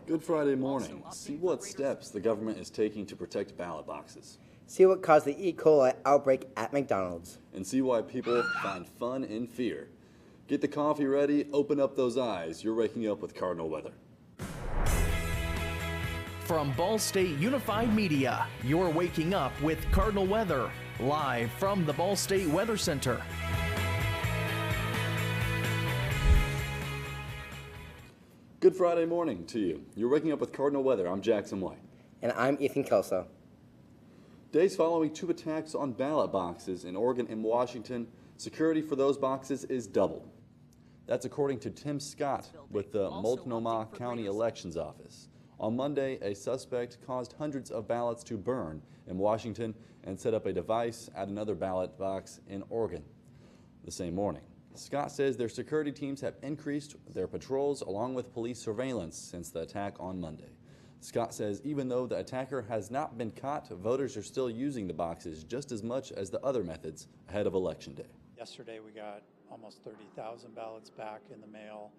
Good Friday morning. See what steps the government is taking to protect ballot boxes. See what caused the E. coli outbreak at McDonald's. And see why people find fun in fear. Get the coffee ready, open up those eyes. You're waking up with Cardinal weather. From Ball State Unified Media, you're waking up with Cardinal weather, live from the Ball State Weather Center. Good Friday morning to you. You're waking up with Cardinal weather. I'm Jackson White. And I'm Ethan Kelso. Days following two attacks on ballot boxes in Oregon and Washington, security for those boxes is doubled. That's according to Tim Scott with the Multnomah County Elections Office. On Monday, a suspect caused hundreds of ballots to burn in Washington and set up a device at another ballot box in Oregon the same morning. Scott says their security teams have increased their patrols along with police surveillance since the attack on Monday. Scott says even though the attacker has not been caught, voters are still using the boxes just as much as the other methods ahead of Election Day. Yesterday we got almost 30,000 ballots back in the mail,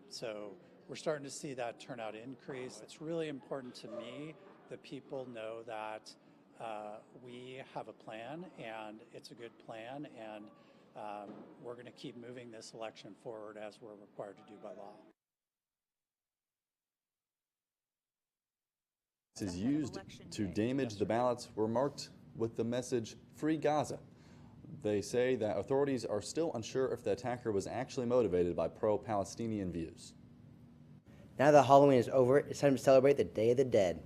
so we're starting to see that turnout increase. It's really important to me that people know that we have a plan, and it's a good plan, and we're going to keep moving this election forward as we're required to do by law. Is used to damage the ballots were marked with the message "Free Gaza." They say that authorities are still unsure if the attacker was actually motivated by pro-Palestinian views. Now that Halloween is over, it's time to celebrate the Day of the Dead.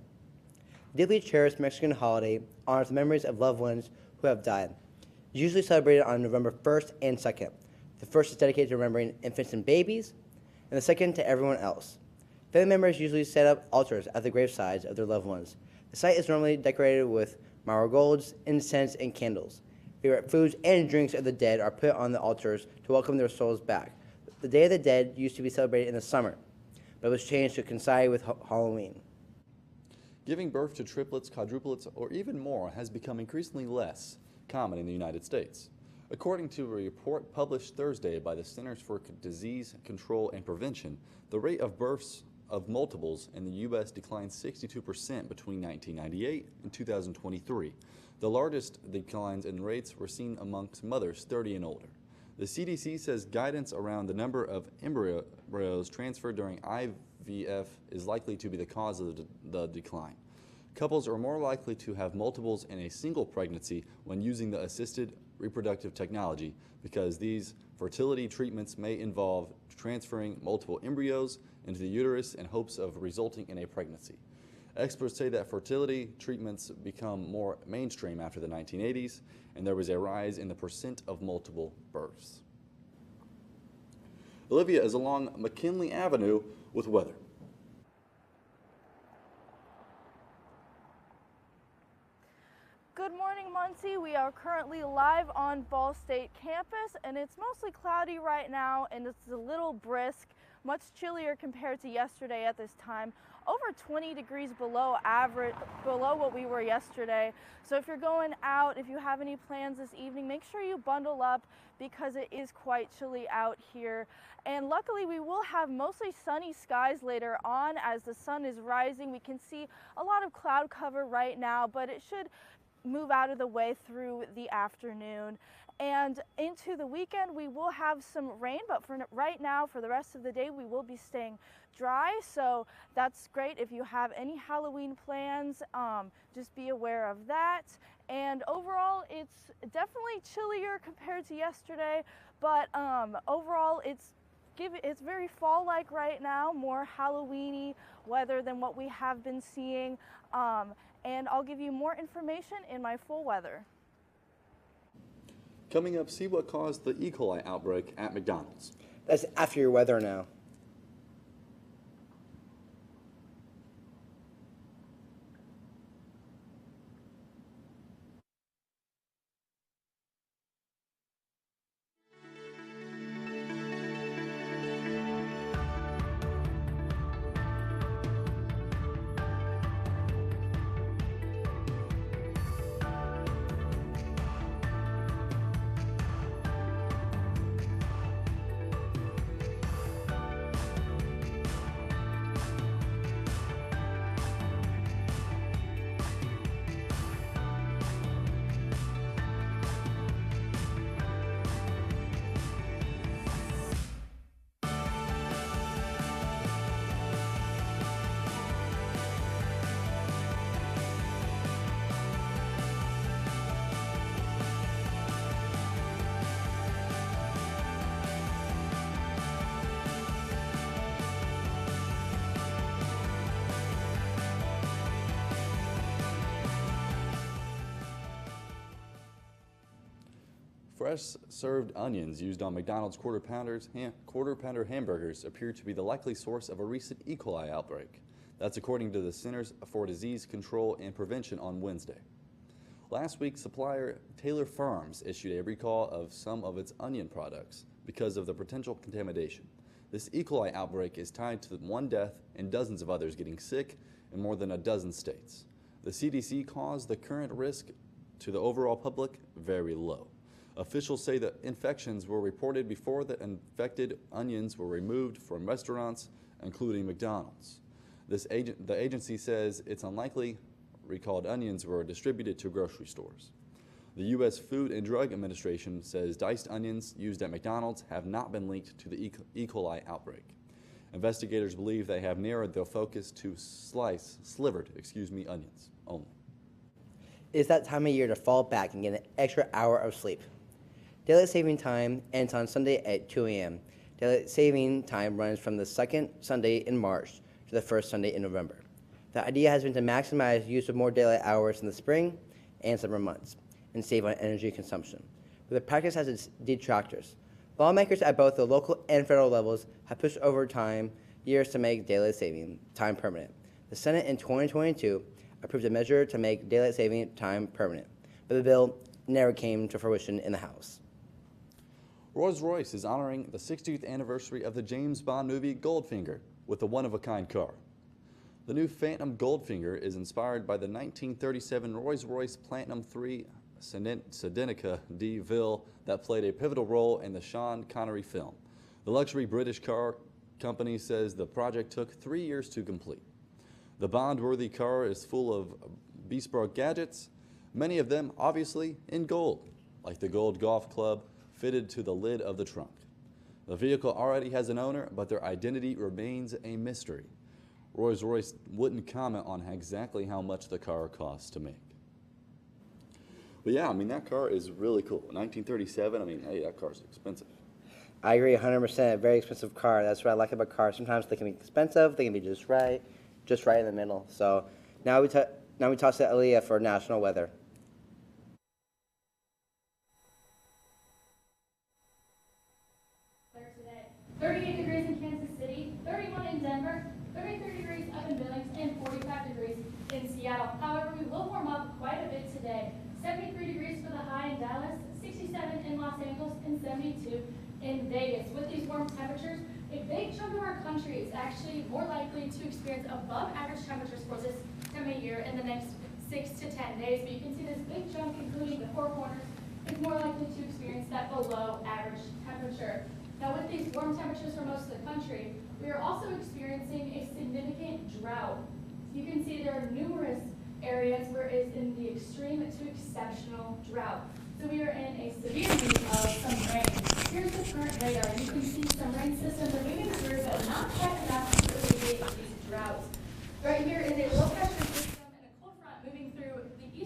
The deeply cherished Mexican holiday honors the memories of loved ones who have died. It's usually celebrated on November 1st and 2nd. The first is dedicated to remembering infants and babies, and the second to everyone else. Family members usually set up altars at the gravesides of their loved ones. The site is normally decorated with marigolds, incense, and candles. Favorite foods and drinks of the dead are put on the altars to welcome their souls back. The Day of the Dead used to be celebrated in the summer, but it was changed to coincide with Halloween. Giving birth to triplets, quadruplets, or even more has become increasingly less common in the United States. According to a report published Thursday by the Centers for Disease Control and Prevention, the rate of births of multiples in the U.S. declined 62% between 1998 and 2023. The largest declines in rates were seen amongst mothers 30 and older. The CDC says guidance around the number of embryos transferred during IVF is likely to be the cause of the decline. Couples are more likely to have multiples in a single pregnancy when using the assisted reproductive technology because these fertility treatments may involve transferring multiple embryos into the uterus in hopes of resulting in a pregnancy. Experts say that fertility treatments become more mainstream after the 1980s, and there was a rise in the percent of multiple births. Olivia is along McKinley Avenue with weather. Good morning, Muncie. We are currently live on Ball State campus, and it's mostly cloudy right now, and it's a little brisk, much chillier compared to yesterday at this time. Over 20 degrees below average, below what we were yesterday. So if you're going out, if you have any plans this evening, make sure you bundle up because it is quite chilly out here. And luckily we will have mostly sunny skies later on as the sun is rising. We can see a lot of cloud cover right now, but it should move out of the way through the afternoon. And into the weekend, we will have some rain, but for right now, for the rest of the day, we will be staying dry. So that's great if you have any Halloween plans, just be aware of that. And overall, it's definitely chillier compared to yesterday, but overall, it's very fall-like right now, more Halloween-y weather than what we have been seeing. And I'll give you more information in my full weather. Coming up, see what caused the E. coli outbreak at McDonald's. That's after your weather now. fresh served onions used on McDonald's quarter pounder hamburgers appear to be the likely source of a recent E. coli outbreak. That's according to the Centers for Disease Control and Prevention on Wednesday. Last week, supplier Taylor Farms issued a recall of some of its onion products because of the potential contamination. This E. coli outbreak is tied to one death and dozens of others getting sick in more than a dozen states. The CDC calls the current risk to the overall public very low. Officials say that infections were reported before the infected onions were removed from restaurants, including McDonald's. The agency says it's unlikely recalled onions were distributed to grocery stores. The U.S. Food and Drug Administration says diced onions used at McDonald's have not been linked to the E. coli outbreak. Investigators believe they have narrowed their focus to slivered onions only. It's that time of year to fall back and get an extra hour of sleep. Daylight saving time ends on Sunday at 2 a.m. Daylight saving time runs from the second Sunday in March to the first Sunday in November. The idea has been to maximize use of more daylight hours in the spring and summer months and save on energy consumption. But the practice has its detractors. Lawmakers at both the local and federal levels have pushed over years to make daylight saving time permanent. The Senate in 2022 approved a measure to make daylight saving time permanent, but the bill never came to fruition in the House. Rolls-Royce is honoring the 60th anniversary of the James Bond movie Goldfinger with a one-of-a-kind car. The new Phantom Goldfinger is inspired by the 1937 Rolls-Royce Platinum III Sedanica DeVille that played a pivotal role in the Sean Connery film. The luxury British car company says the project took 3 years to complete. The Bond-worthy car is full of bespoke gadgets, many of them obviously in gold, like the gold golf club fitted to the lid of the trunk. The vehicle already has an owner, but their identity remains a mystery. Rolls-Royce wouldn't comment on exactly how much the car costs to make. But yeah, I mean, that car is really cool. 1937, I mean, hey, that car's expensive. I agree 100%. A very expensive car. That's what I like about cars. Sometimes they can be expensive, they can be just right in the middle. So now we toss to Aaliyah for national weather. Today, 38 degrees in Kansas City, 31 in Denver, 33 degrees up in Billings, and 45 degrees in Seattle. However, we will warm up quite a bit today. 73 degrees for the high in Dallas, 67 in Los Angeles, and 72 in Vegas. With these warm temperatures, a big chunk of our country is actually more likely to experience above average temperatures for this time of year in the next 6 to 10 days. But you can see this big chunk, including the Four Corners, is more likely to experience that below average temperature. Now, with these warm temperatures for most of the country, we are also experiencing a significant drought. You can see there are numerous areas where it's in the extreme to exceptional drought. So we are in a severe need of some rain. Here's the current radar. You can see some rain systems are moving through, but not quite enough to alleviate these droughts. Right here is a low pressure system and a cold front moving through the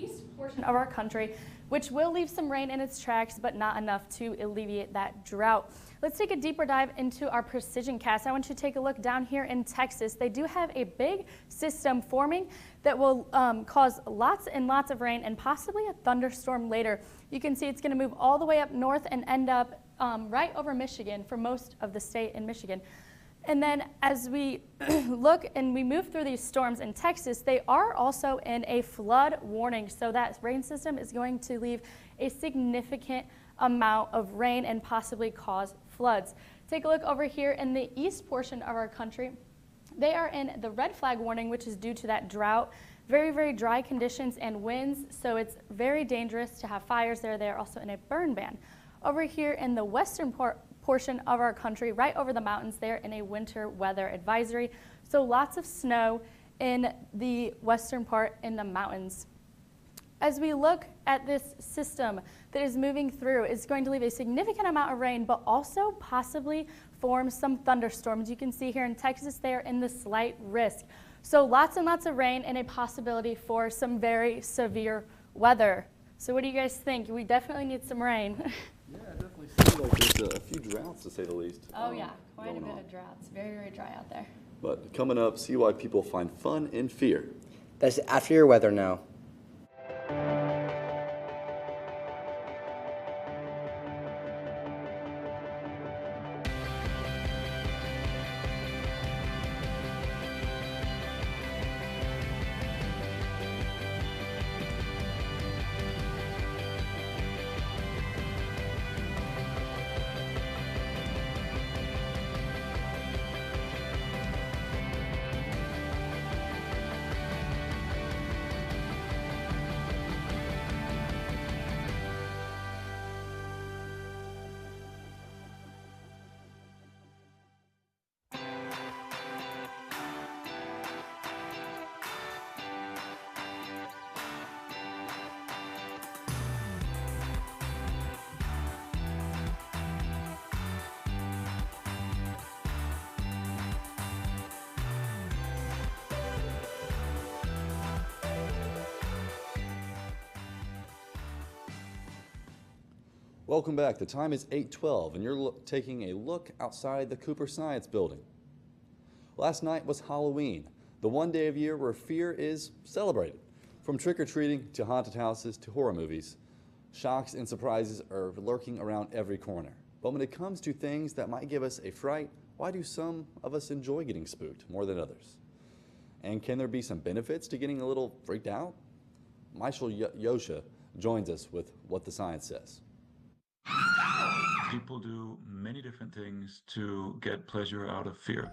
east portion of our country, which will leave some rain in its tracks, but not enough to alleviate that drought. Let's take a deeper dive into our precision cast. I want you to take a look down here in Texas. They do have a big system forming that will cause lots and lots of rain and possibly a thunderstorm later. You can see it's going to move all the way up north and end up right over Michigan for most of the state in Michigan. And then as we look and we move through these storms in Texas, they are also in a flood warning. So that rain system is going to leave a significant amount of rain and possibly cause floods. Take a look over here in the east portion of our country. They are in the red flag warning, which is due to that drought. Very, very dry conditions and winds, so it's very dangerous to have fires there. They're also in a burn ban. Over here in the western portion of our country, right over the mountains, they're in a winter weather advisory. So lots of snow in the western part in the mountains. As we look at this system that is moving through, it's going to leave a significant amount of rain, but also possibly form some thunderstorms. You can see here in Texas, they are in the slight risk. So lots and lots of rain and a possibility for some very severe weather. So what do you guys think? We definitely need some rain. Yeah, it definitely seems like there's a few droughts, to say the least. Oh yeah, quite a bit of droughts. Very, very dry out there. But coming up, see why people find fun in fear. That's after your weather now. Welcome back. The time is 8:12 and you're taking a look outside the Cooper Science Building. Last night was Halloween, the one day of year where fear is celebrated. From trick-or-treating to haunted houses to horror movies, shocks and surprises are lurking around every corner. But when it comes to things that might give us a fright, why do some of us enjoy getting spooked more than others? And can there be some benefits to getting a little freaked out? Michael Yosha joins us with what the science says. People do many different things to get pleasure out of fear.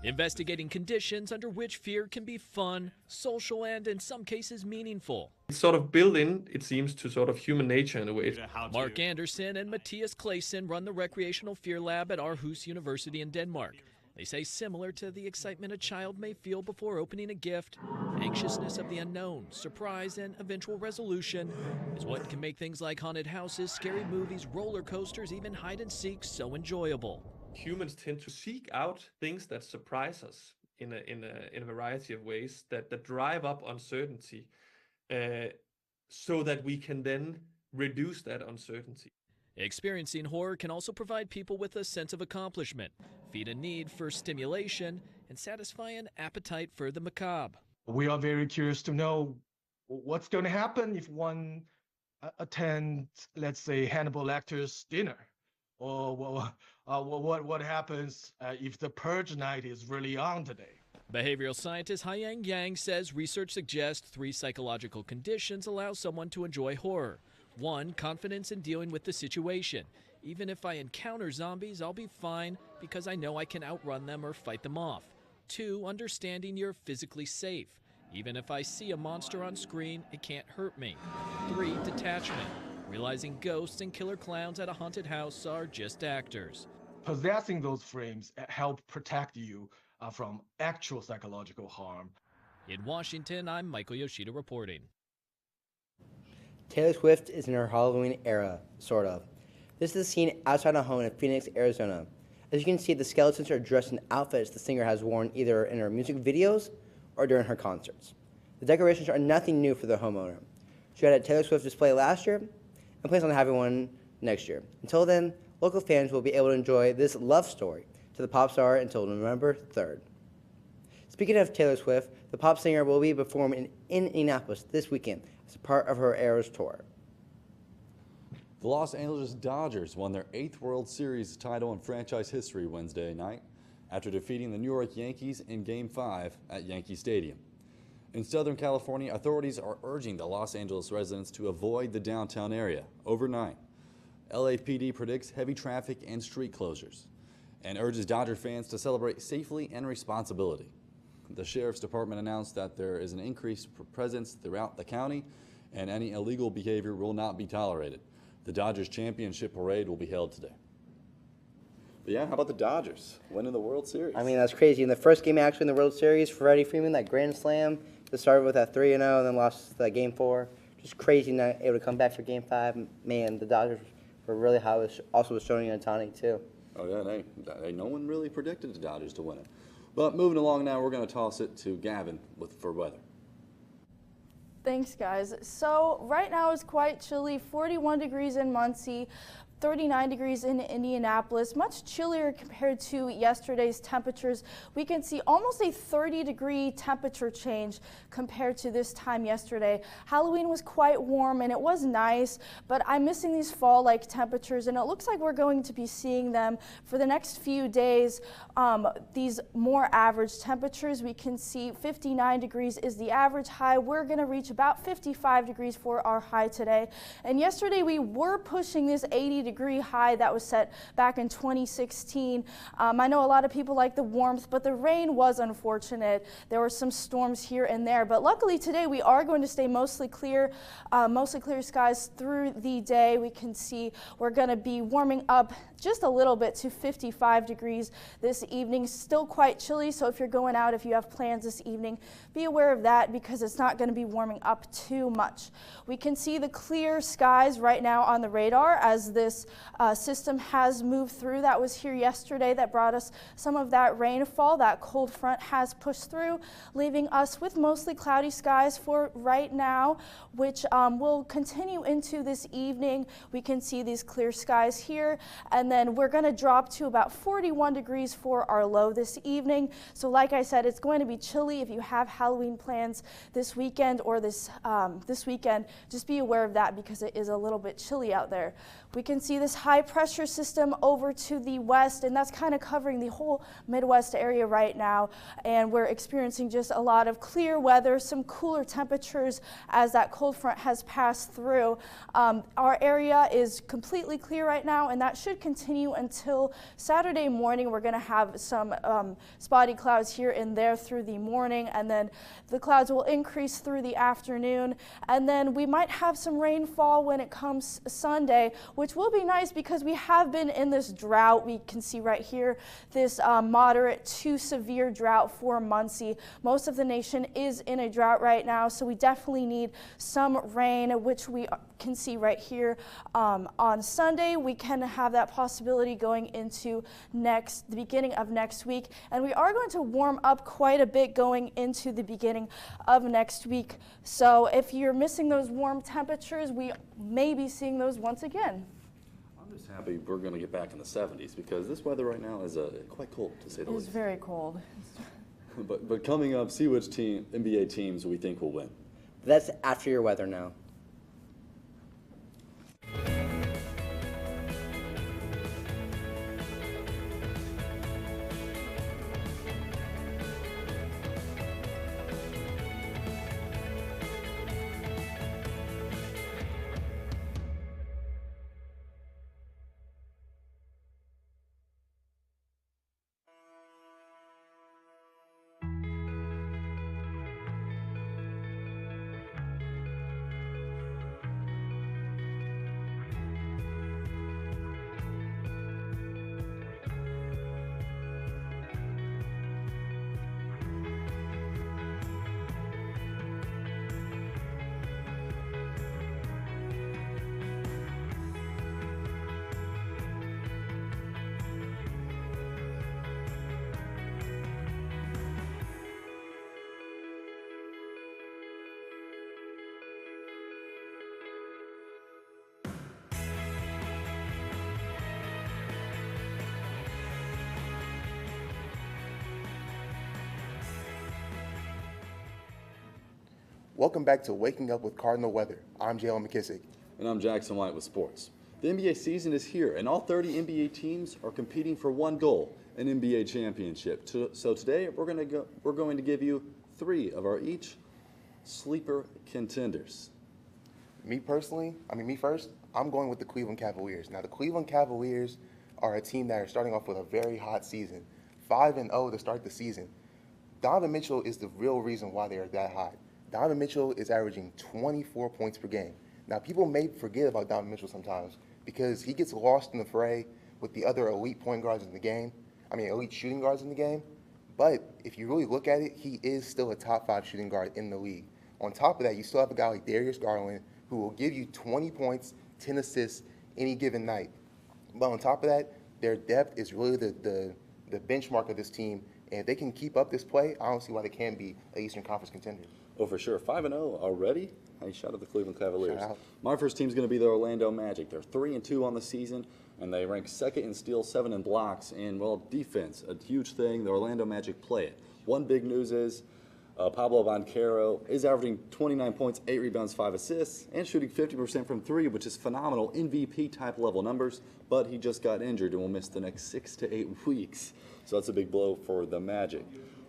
Investigating conditions under which fear can be fun, social, and in some cases meaningful. It's sort of built in, it seems, to sort of human nature in a way. Mark Anderson and Matthias Clayson run the Recreational Fear Lab at Aarhus University in Denmark. They say similar to the excitement a child may feel before opening a gift, anxiousness of the unknown, surprise, and eventual resolution is what can make things like haunted houses, scary movies, roller coasters, even hide and seek so enjoyable. Humans tend to seek out things that surprise us in a variety of ways that drive up uncertainty, so that we can then reduce that uncertainty. Experiencing horror can also provide people with a sense of accomplishment, feed a need for stimulation, and satisfy an appetite for the macabre. We are very curious to know what's going to happen if one attends, let's say, Hannibal Lecter's dinner, or what happens if the purge night is really on today. Behavioral scientist Haiyang Yang says research suggests 3 psychological conditions allow someone to enjoy horror. 1, confidence in dealing with the situation. Even if I encounter zombies, I'll be fine because I know I can outrun them or fight them off. 2, understanding you're physically safe. Even if I see a monster on screen, it can't hurt me. 3, detachment. Realizing ghosts and killer clowns at a haunted house are just actors. Possessing those frames help protect you from actual psychological harm. In Washington, I'm Michael Yoshida reporting. Taylor Swift is in her Halloween era, sort of. This is the scene outside a home in Phoenix, Arizona. As you can see, the skeletons are dressed in outfits the singer has worn either in her music videos or during her concerts. The decorations are nothing new for the homeowner. She had a Taylor Swift display last year and plans on having one next year. Until then, local fans will be able to enjoy this love story to the pop star until November 3rd. Speaking of Taylor Swift, the pop singer will be performing in Indianapolis this weekend as a part of her Eras tour. The Los Angeles Dodgers won their 8th World Series title in franchise history Wednesday night after defeating the New York Yankees in Game 5 at Yankee Stadium. In Southern California, authorities are urging the Los Angeles residents to avoid the downtown area overnight. LAPD predicts heavy traffic and street closures and urges Dodger fans to celebrate safely and responsibility. The Sheriff's Department announced that there is an increased presence throughout the county and any illegal behavior will not be tolerated. The Dodgers championship parade will be held today. But yeah, how about the Dodgers winning the World Series? I mean, that's crazy. In the first game actually in the World Series, Freddie Freeman, that grand slam, that started with that 3-0 and then lost Game 4. Just crazy not able to come back for Game 5. Man, the Dodgers were really high, also with Shohei Ohtani too. Oh yeah, no one really predicted the Dodgers to win it. But moving along now, we're going to toss it to Gavin for weather. Thanks, guys. So right now it's quite chilly, 41 degrees in Muncie, 39 degrees in Indianapolis, much chillier compared to yesterday's temperatures. We can see almost a 30-degree temperature change compared to this time yesterday. Halloween was quite warm and it was nice, but I'm missing these fall-like temperatures, and it looks like we're going to be seeing them for the next few days. These more average temperatures, we can see 59 degrees is the average high. We're going to reach about 55 degrees for our high today. And yesterday we were pushing this 80-degree high that was set back in 2016. I know a lot of people like the warmth, but the rain was unfortunate. There were some storms here and there, but luckily today we are going to stay mostly clear skies through the day. We can see we're going to be warming up just a little bit to 55 degrees this evening. Still quite chilly, so if you're going out, if you have plans this evening, be aware of that because it's not going to be warming up too much. We can see the clear skies right now on the radar as this this system has moved through that was here yesterday that brought us some of that rainfall. That cold front has pushed through, leaving us with mostly cloudy skies for right now, which will continue into this evening. We can see these clear skies here, and then we're going to drop to about 41 degrees for our low this evening. So like I said, it's going to be chilly. If you have Halloween plans this weekend or this weekend, just be aware of that because it is a little bit chilly out there. We can see this high pressure system over to the west, and that's kind of covering the whole Midwest area right now. And we're experiencing just a lot of clear weather, some cooler temperatures as that cold front has passed through. Our area is completely clear right now, and that should continue until Saturday morning. We're going to have some spotty clouds here and there through the morning, and then the clouds will increase through the afternoon, and then we might have some rainfall when it comes Sunday, which will be nice because we have been in this drought. We can see right here this moderate to severe drought for Muncie. Most of the nation is in a drought right now, so we definitely need some rain, which we can see right here. On Sunday, we can have that possibility going into the beginning of next week, and we are going to warm up quite a bit going into the beginning of next week. So if you're missing those warm temperatures, we may be seeing those once again. I'm just happy we're going to get back in the 70s because this weather right now is quite cold, to say the least. It's very cold. But coming up, see which NBA teams we think will win. That's after your weather now. Welcome back to Waking Up with Cardinal Weather. I'm Jalen McKissick. And I'm Jackson White with sports. The NBA season is here, and all 30 NBA teams are competing for one goal, an NBA championship. So today we're going to give you 3 of our each sleeper contenders. Me first, I'm going with the Cleveland Cavaliers. Now, the Cleveland Cavaliers are a team that are starting off with a very hot season, 5-0 to start the season. Donovan Mitchell is the real reason why they are that hot. Donovan Mitchell is averaging 24 points per game. Now, people may forget about Donovan Mitchell sometimes because he gets lost in the fray with the other elite elite shooting guards in the game. But if you really look at it, he is still a top 5 shooting guard in the league. On top of that, you still have a guy like Darius Garland who will give you 20 points, 10 assists any given night. But on top of that, their depth is really the benchmark of this team. And if they can keep up this play, I don't see why they can't be an Eastern Conference contender. Oh, for sure. 5-0 already? Hey, shout out the Cleveland Cavaliers. Shout out. My first team's going to be the Orlando Magic. They're 3-2 on the season, and they rank 2nd in steals, 7 in blocks, and, defense, a huge thing. The Orlando Magic play it. One big news is Pablo Banchero is averaging 29 points, 8 rebounds, 5 assists, and shooting 50% from 3, which is phenomenal MVP-type level numbers, but he just got injured and will miss the next 6 to 8 weeks. So that's a big blow for the Magic.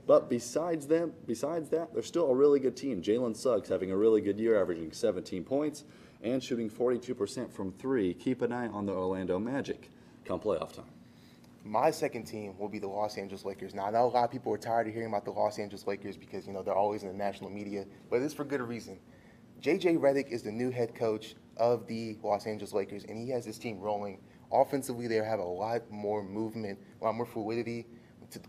But besides that, they're still a really good team. Jalen Suggs having a really good year, averaging 17 points and shooting 42% from 3. Keep an eye on the Orlando Magic come playoff time. My second team will be the Los Angeles Lakers. Now, I know a lot of people are tired of hearing about the Los Angeles Lakers because, they're always in the national media, but it's for good reason. J.J. Redick is the new head coach of the Los Angeles Lakers, and he has this team rolling. Offensively, they have a lot more movement, a lot more fluidity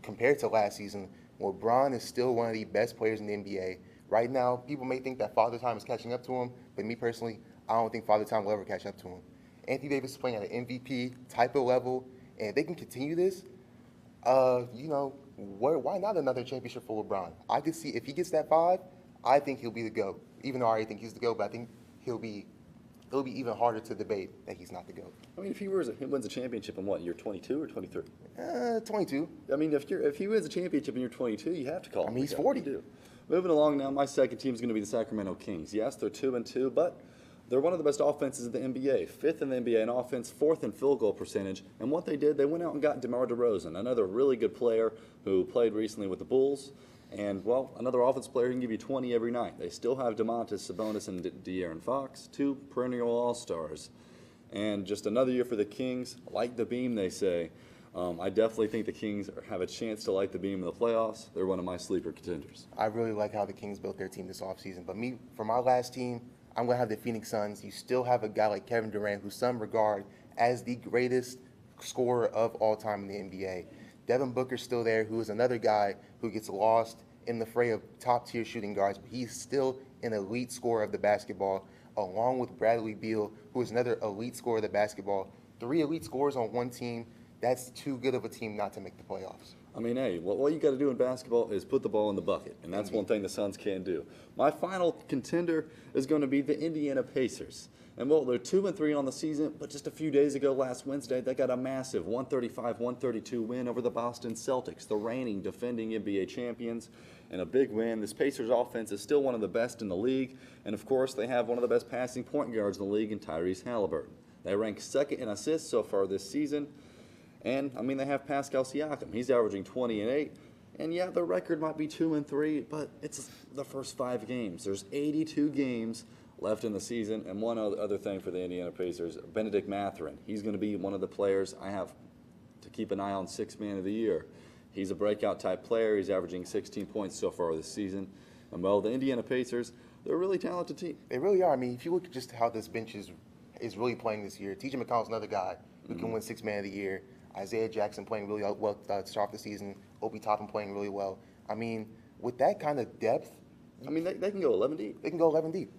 compared to last season. LeBron is still one of the best players in the NBA. Right now, people may think that Father Time is catching up to him, but me personally, I don't think Father Time will ever catch up to him. Anthony Davis is playing at an MVP type of level, and if they can continue this, why not another championship for LeBron? I could see if he gets that 5, I think he'll be the GOAT. Even though I already think he's the GOAT, but I think it'll be even harder to debate that he's not the GOAT. I mean, if he wins a championship in what, year 22 or 23? 22. I mean, if he wins a championship in year 22, you have to call him. I mean, he's the GOAT. 40. You do. Moving along now, my second team is going to be the Sacramento Kings. Yes, they're 2-2, but they're one of the best offenses in the NBA. 5th in the NBA in offense, 4th in field goal percentage. And what they did, they went out and got DeMar DeRozan, another really good player who played recently with the Bulls. And, well, another offense player who can give you 20 every night. They still have Domantas Sabonis and De'Aaron Fox, 2 perennial all-stars. And just another year for the Kings. Light the beam, they say. I definitely think the Kings have a chance to light the beam in the playoffs. They're one of my sleeper contenders. I really like how the Kings built their team this offseason. But for my last team, I'm going to have the Phoenix Suns. You still have a guy like Kevin Durant, who some regard as the greatest scorer of all time in the NBA. Devin Booker's still there, who is another guy who gets lost in the fray of top-tier shooting guards, but he's still an elite scorer of the basketball, along with Bradley Beal, who is another elite scorer of the basketball. 3 elite scorers on one team, that's too good of a team not to make the playoffs. I mean, hey, what you got to do in basketball is put the ball in the bucket, and that's one thing the Suns can do. My final contender is going to be the Indiana Pacers. And, well, they're 2-3 on the season, but just a few days ago, last Wednesday, they got a massive 135-132 win over the Boston Celtics, the reigning defending NBA champions, and a big win. This Pacers offense is still one of the best in the league, and, of course, they have one of the best passing point guards in the league in Tyrese Halliburton. They rank 2nd in assists so far this season. And, I mean, they have Pascal Siakam. He's averaging 20 and 8. And, yeah, the record might be 2-3, but it's the first 5 games. There's 82 games left in the season. And one other thing for the Indiana Pacers, Benedict Mathurin. He's going to be one of the players I have to keep an eye on, 6th man of the year. He's a breakout-type player. He's averaging 16 points so far this season. And, well, the Indiana Pacers, they're a really talented team. They really are. I mean, if you look at just how this bench is really playing this year, T.J. McConnell's another guy who can win 6th man of the year. Isaiah Jackson playing really well to start off the season. Obi Toppin playing really well. I mean, with that kind of depth, I mean, they can go 11 deep. They can go 11 deep.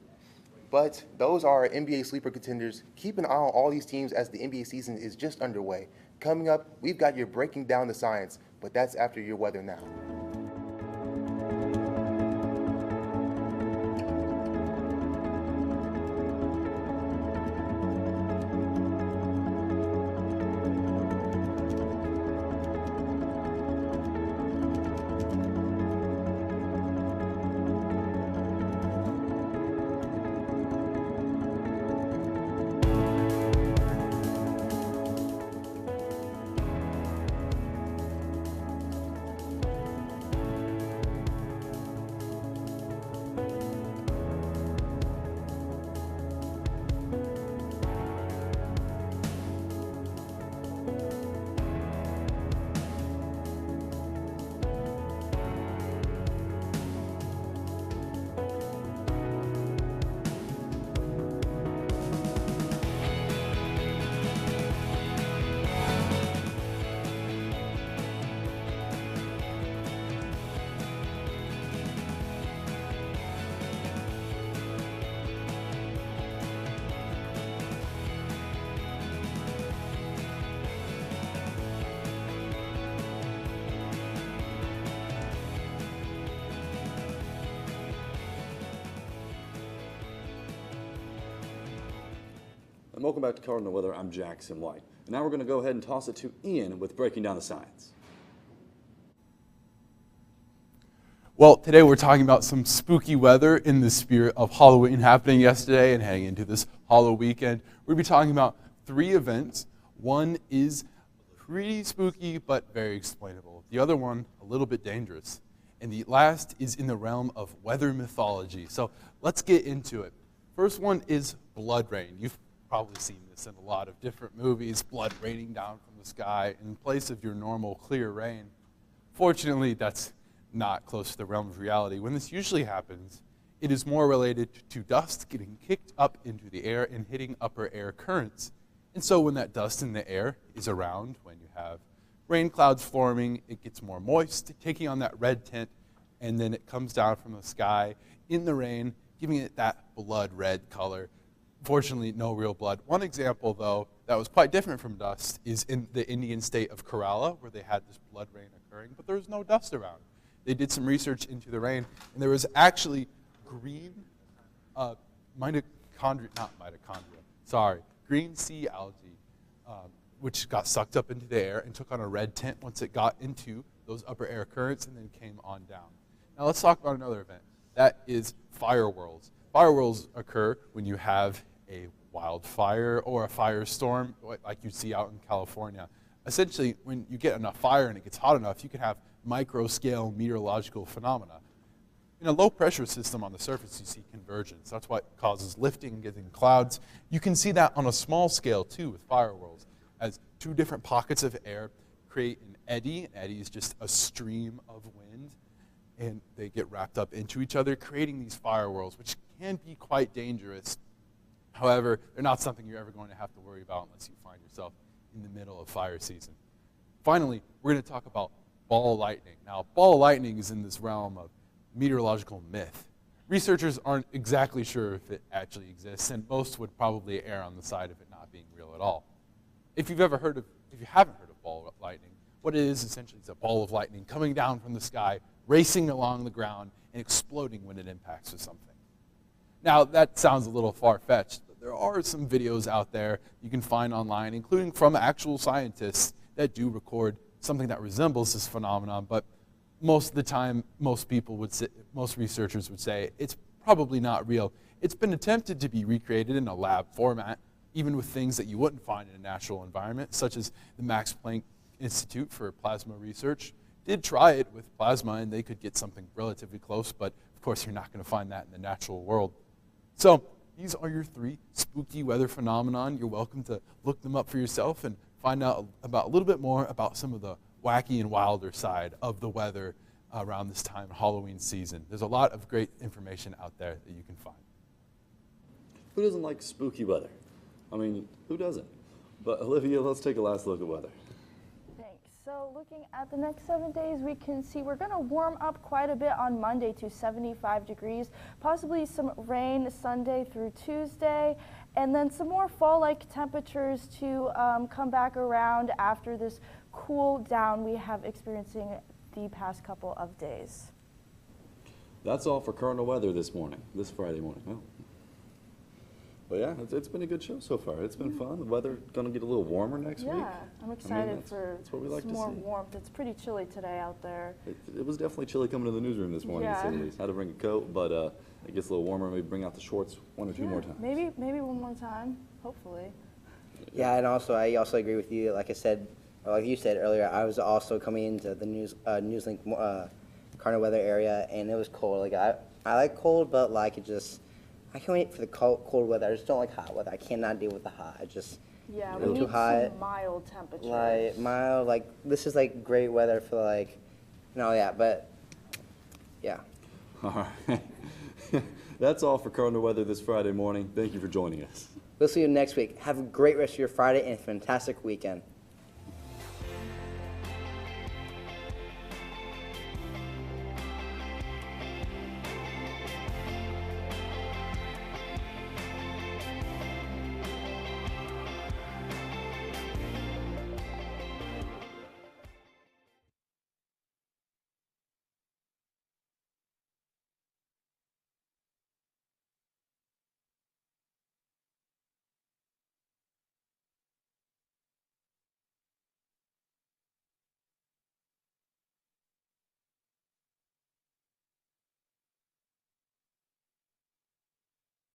But those are NBA sleeper contenders. Keep an eye on all these teams as the NBA season is just underway. Coming up, we've got your Breaking Down the Science, but that's after your weather now. And welcome back to Cardinal Weather. I'm Jackson White. And now we're going to go ahead and toss it to Ian with Breaking Down the Science. Well, today we're talking about some spooky weather in the spirit of Halloween happening yesterday and heading into this Halloween weekend. We'll be talking about 3 events. One is pretty spooky but very explainable. The other one, a little bit dangerous. And the last is in the realm of weather mythology. So let's get into it. First one is blood rain. You've probably seen this in a lot of different movies, blood raining down from the sky in place of your normal clear rain. Fortunately, that's not close to the realm of reality. When this usually happens, it is more related to dust getting kicked up into the air and hitting upper air currents. And so when that dust in the air is around, when you have rain clouds forming, it gets more moist, taking on that red tint, and then it comes down from the sky in the rain, giving it that blood red color. fortunately, no real blood. One example, though, that was quite different from dust is in the Indian state of Kerala, where they had this blood rain occurring, but there was no dust around. They did some research into the rain, and there was actually green green sea algae, which got sucked up into the air and took on a red tint once it got into those upper air currents and then came on down. Now let's talk about another event. That is fire whirls. Fire whirls occur when you have a wildfire or a firestorm like you see out in California. Essentially, when you get enough fire and it gets hot enough, you can have micro-scale meteorological phenomena. In a low-pressure system on the surface, you see convergence. That's what causes lifting, getting clouds. You can see that on a small scale, too, with fire whirls, as two different pockets of air create an eddy. An eddy is just a stream of wind, and they get wrapped up into each other, creating these fire whirls, which can be quite dangerous. However, they're not something you're ever going to have to worry about unless you find yourself in the middle of fire season. Finally, we're going to talk about ball lightning. Now, ball lightning is in this realm of meteorological myth. Researchers aren't exactly sure if it actually exists, and most would probably err on the side of it not being real at all. If you haven't heard of ball lightning, what it is essentially is a ball of lightning coming down from the sky, racing along the ground, and exploding when it impacts with something. Now, that sounds a little far-fetched, but there are some videos out there you can find online, including from actual scientists that do record something that resembles this phenomenon, but most of the time, most researchers would say it's probably not real. It's been attempted to be recreated in a lab format, even with things that you wouldn't find in a natural environment, such as the Max Planck Institute for Plasma Research did try it with plasma, and they could get something relatively close, but of course you're not going to find that in the natural world. So these are your 3 spooky weather phenomenon. You're welcome to look them up for yourself and find out about a little bit more about some of the wacky and wilder side of the weather around this time, Halloween season. There's a lot of great information out there that you can find. Who doesn't like spooky weather? I mean, who doesn't? But Olivia, let's take a last look at weather. Thanks. So looking at the next 7 days, we can see we're going to warm up quite a bit on Monday to 75 degrees, possibly some rain Sunday through Tuesday, and then some more fall-like temperatures to come back around after this cool down we have experiencing the past couple of days. That's all for Cardinal weather this Friday morning. Oh. But yeah, it's been a good show so far. It's been fun. The weather going to get a little warmer next week. Yeah, I'm excited for that's what we like some to more see. warmth. It's pretty chilly today out there. It was definitely chilly coming to the newsroom this morning, to say the least. Had to bring a coat, but it gets a little warmer. Maybe bring out the shorts 1 or 2 more times. Maybe one more time, hopefully. Yeah, and I also agree with you. Like you said earlier, I was also coming into the Newslink Cardinal weather area, and it was cold. Like I like cold, but I can't wait for the cold weather. I just don't like hot weather. I cannot deal with the hot. Yeah, a we little need too hot. some mild temperatures. Mild. This is great weather for but yeah. All right. That's all for Cardinal weather this Friday morning. Thank you for joining us. We'll see you next week. Have a great rest of your Friday and a fantastic weekend.